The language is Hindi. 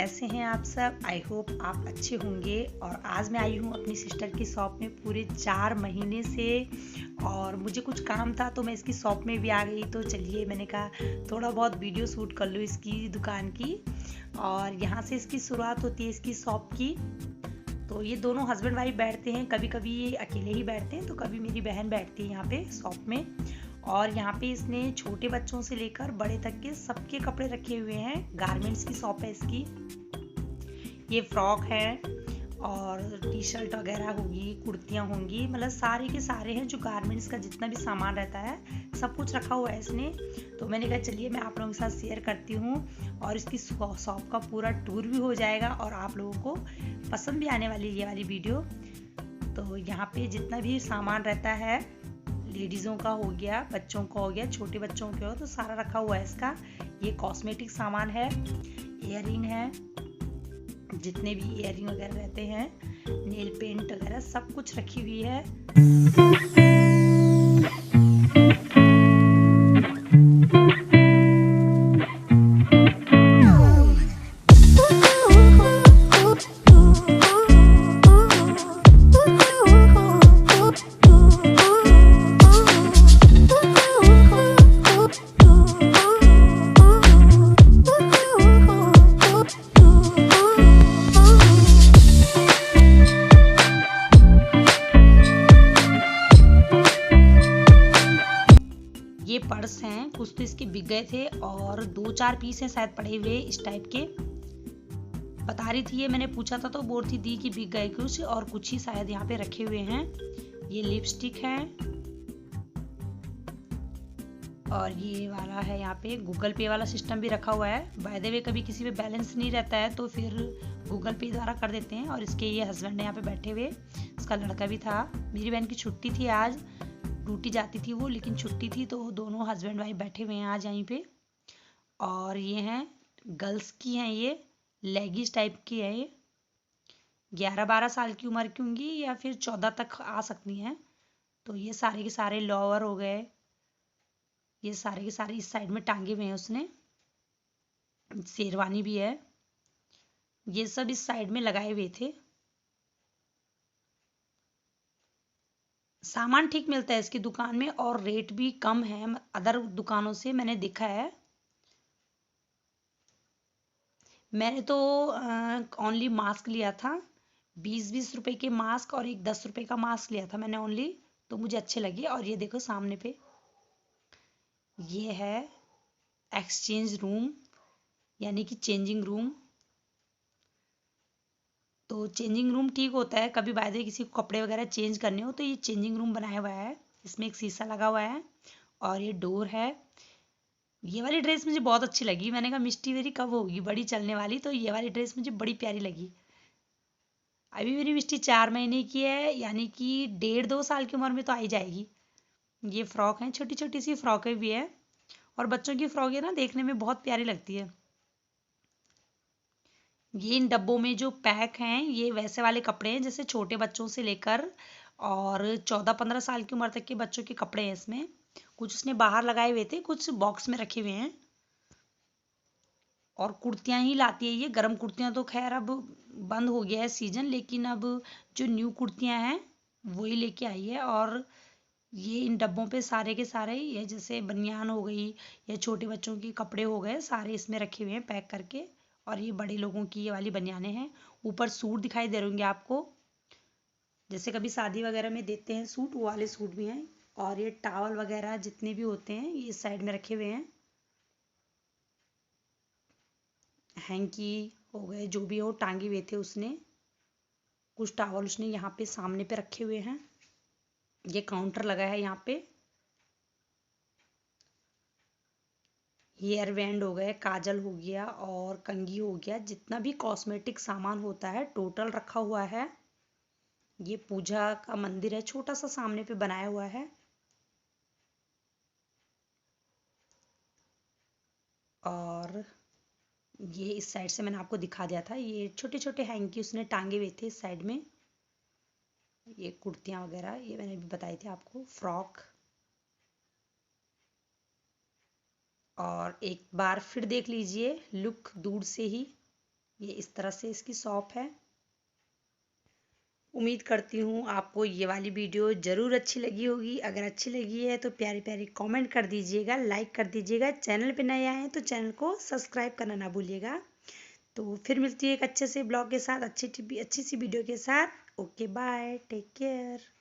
कैसे हैं आप सब। आई होप आप अच्छे होंगे। और आज मैं आई हूँ अपनी सिस्टर की शॉप में पूरे 4 महीने से, और मुझे कुछ काम था तो मैं इसकी शॉप में भी आ गई। तो चलिए, मैंने कहा थोड़ा बहुत वीडियो शूट कर लूँ इसकी दुकान की। और यहाँ से इसकी शुरुआत होती है इसकी शॉप की। तो ये दोनों हस्बैंड वाइफ बैठते हैं, कभी कभी ये अकेले ही बैठते हैं तो कभी मेरी बहन बैठती है यहाँ पे शॉप में। और यहाँ पे इसने छोटे बच्चों से लेकर बड़े तक के सबके कपड़े रखे हुए हैं। गारमेंट्स की शॉप है इसकी। ये फ्रॉक है और टी शर्ट वगैरह होगी, कुर्तियाँ होंगी, मतलब सारे के सारे हैं जो गारमेंट्स का जितना भी सामान रहता है सब कुछ रखा हुआ है इसने। तो मैंने कहा चलिए मैं आप लोगों के साथ शेयर करती हूँ, और इसकी शॉप का पूरा टूर भी हो जाएगा और आप लोगों को पसंद भी आने वाली ये वाली वीडियो। तो यहाँ पे जितना भी सामान रहता है, लेडीज़ों का हो गया, बच्चों का हो गया, छोटे बच्चों के हो, तो सारा रखा हुआ है इसका। ये कॉस्मेटिक सामान है, इयररिंग है, जितने भी इयररिंग वगैरह रहते हैं, नेल पेंट वगैरह सब कुछ रखी हुई है। ये पर्स हैं, कुछ तो इसके बिक गए थे और 2-4 पीस हैं शायद पड़े हुए इस टाइप के। बता रही थी ये, मैंने पूछा था तो बोल रही थी कि बिक गए कुछ, और कुछ ही शायद यहाँ पे रखे हुए हैं। ये लिपस्टिक है और ये वाला है, यहाँ पे गूगल पे वाला सिस्टम भी रखा हुआ है। बाय द वे कभी किसी पे बैलेंस नहीं रहता है तो फिर गूगल पे द्वारा कर देते हैं। और इसके ये हस्बैंड है यहाँ पे बैठे हुए, इसका लड़का भी था। मेरी बहन की छुट्टी थी आज, ड्यूटी जाती थी वो, लेकिन छुट्टी थी तो दोनों हस्बैंड वाइफ बैठे हुए हैं आज यहीं पे। और ये हैं गर्ल्स की हैं, ये लेगीज टाइप की है। ये 11-12 साल की उम्र की होंगी या फिर 14 तक आ सकती हैं। तो ये सारे के सारे लोअर हो गए, ये सारे के सारे इस साइड में टांगे हुए हैं उसने। शेरवानी भी है, ये सब इस साइड में लगाए हुए थे। सामान ठीक मिलता है इसकी दुकान में और रेट भी कम है अदर दुकानों से, मैंने देखा है। मैंने तो ओनली मास्क लिया था, 20-20 रुपए के मास्क और एक 10 रुपए का मास्क लिया था मैंने ओनली, तो मुझे अच्छे लगे। और ये देखो सामने पे ये है एक्सचेंज रूम, यानी कि चेंजिंग रूम। तो चेंजिंग रूम ठीक होता है, कभी बाय द वे किसी को कपड़े वगैरह चेंज करने हो तो ये चेंजिंग रूम बनाया हुआ है। इसमें एक शीशा लगा हुआ है और ये डोर है। ये वाली ड्रेस मुझे बहुत अच्छी लगी, मैंने कहा मिष्टी मेरी कब होगी बड़ी चलने वाली, तो ये वाली ड्रेस मुझे बड़ी प्यारी लगी। अभी मेरी मिष्टी 4 महीने की है, यानी कि 1.5-2 साल की उम्र में तो आ ही जाएगी। ये फ्रॉक है, छोटी छोटी सी फ्रॉकें भी है, और बच्चों की फ्रॉकें ना देखने में बहुत प्यारी लगती है। ये इन डब्बों में जो पैक हैं ये वैसे वाले कपड़े हैं जैसे छोटे बच्चों से लेकर और 14-15 साल की उम्र तक के बच्चों के कपड़े हैं इसमें। कुछ उसने बाहर लगाए हुए थे, कुछ बॉक्स में रखे हुए हैं। और कुर्तियां ही लाती है ये, गर्म कुर्तियां तो खैर अब बंद हो गया है सीजन, लेकिन अब जो न्यू कुर्तियां हैं वही लेके आई है। और ये इन डब्बों पे सारे के सारे, ये जैसे बनियान हो गई या छोटे बच्चों के कपड़े हो गए, सारे इसमें रखे हुए हैं पैक करके। और ये बड़े लोगों की ये वाली बनियानें हैं। ऊपर सूट दिखाई दे रहे होंगे आपको, जैसे कभी शादी वगैरह में देते हैं सूट, वो वाले सूट भी हैं। और ये टावल वगैरह जितने भी होते हैं ये इस साइड में रखे हुए हैं। हैंकी हो गए, जो भी हो टांगे हुए थे उसने। कुछ टावल उसने यहाँ पे सामने पे रखे हुए हैं। ये काउंटर लगा है यहाँ पे। हेयर बैंड हो गए, काजल हो गया और कंघी हो गया, जितना भी कॉस्मेटिक सामान होता है टोटल रखा हुआ है। ये पूजा का मंदिर है, छोटा सा सामने पे बनाया हुआ है। और ये इस साइड से मैंने आपको दिखा दिया था, ये छोटे छोटे हैंकी उसने टांगे हुए थे इस साइड में। ये कुर्तियाँ वगैरह ये मैंने भी बताई थी आपको, फ्रॉक। और एक बार फिर देख लीजिए लुक दूर से ही, ये इस तरह से इसकी शॉप है। उम्मीद करती हूँ आपको ये वाली वीडियो ज़रूर अच्छी लगी होगी। अगर अच्छी लगी है तो प्यारी प्यारी कमेंट कर दीजिएगा, लाइक कर दीजिएगा। चैनल पे नए आए हैं तो चैनल को सब्सक्राइब करना ना भूलिएगा। तो फिर मिलती है एक अच्छे से ब्लॉग के साथ, अच्छी सी वीडियो के साथ। Okay bye, take care.